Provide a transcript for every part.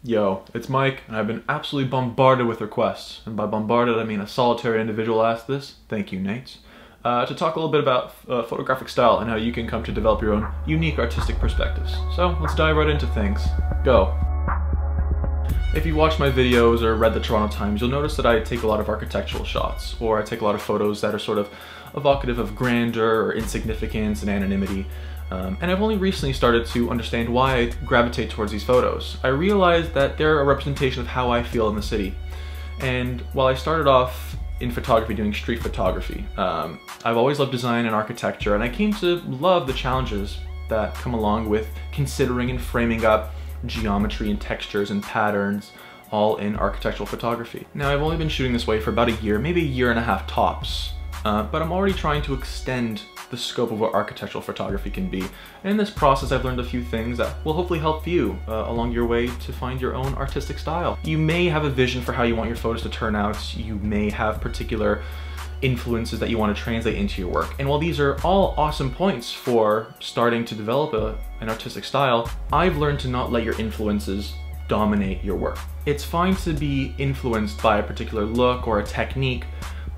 Yo, it's Mike, and I've been absolutely bombarded with requests, and by bombarded I mean a solitary individual asked this, thank you Nate, to talk a little bit about photographic style and how you can come to develop your own unique artistic perspectives. So let's dive right into things. Go. If you watched my videos or read the Toronto Times, you'll notice that I take a lot of architectural shots, or I take a lot of photos that are sort of evocative of grandeur or insignificance and anonymity. And I've only recently started to understand why I gravitate towards these photos. I realized that they're a representation of how I feel in the city. And while I started off in photography doing street photography, I've always loved design and architecture, and I came to love the challenges that come along with considering and framing up geometry and textures and patterns, all in architectural photography. Now, I've only been shooting this way for about a year, maybe a year and a half tops, but I'm already trying to extend the scope of what architectural photography can be. And in this process, I've learned a few things that will hopefully help you along your way to find your own artistic style. You may have a vision for how you want your photos to turn out. You may have particular influences that you want to translate into your work. And while these are all awesome points for starting to develop an artistic style, I've learned to not let your influences dominate your work. It's fine to be influenced by a particular look or a technique,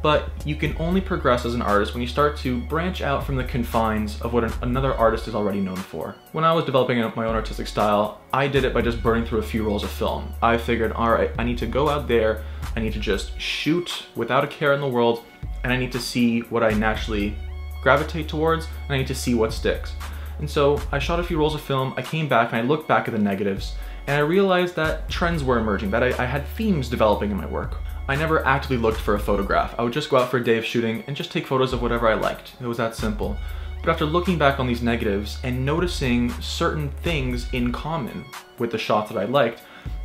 but you can only progress as an artist when you start to branch out from the confines of what another artist is already known for. When I was developing my own artistic style, I did it by just burning through a few rolls of film. I figured, all right, I need to go out there, I need to just shoot without a care in the world, and I need to see what I naturally gravitate towards, and I need to see what sticks. And so I shot a few rolls of film, I came back and I looked back at the negatives, and I realized that trends were emerging, that I had themes developing in my work. I never actively looked for a photograph. I would just go out for a day of shooting and just take photos of whatever I liked. It was that simple. But after looking back on these negatives and noticing certain things in common with the shots that I liked,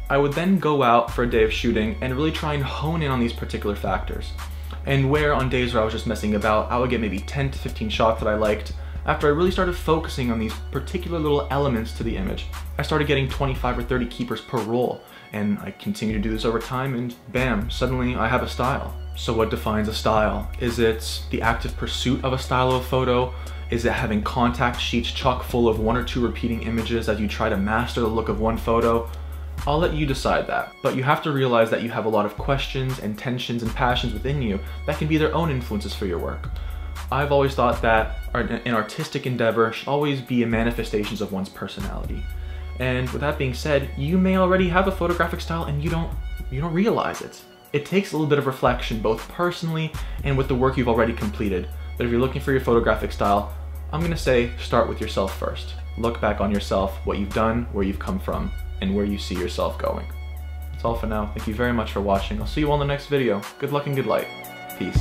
I would then go out for a day of shooting and really try and hone in on these particular factors. And where on days where I was just messing about, I would get maybe 10 to 15 shots that I liked. After I really started focusing on these particular little elements to the image, I started getting 25 or 30 keepers per roll. And I continue to do this over time, and bam, suddenly I have a style. So what defines a style? Is it the active pursuit of a style of a photo? Is it having contact sheets chock full of 1 or 2 repeating images as you try to master the look of one photo? I'll let you decide that, but you have to realize that you have a lot of questions and tensions and passions within you that can be their own influences for your work. I've always thought that an artistic endeavor should always be a manifestation of one's personality. And with that being said, you may already have a photographic style and you don't realize it. It takes a little bit of reflection, both personally and with the work you've already completed. But if you're looking for your photographic style, I'm gonna say start with yourself first. Look back on yourself, what you've done, where you've come from, and where you see yourself going. That's all for now. Thank you very much for watching. I'll see you all in the next video. Good luck and good light. Peace.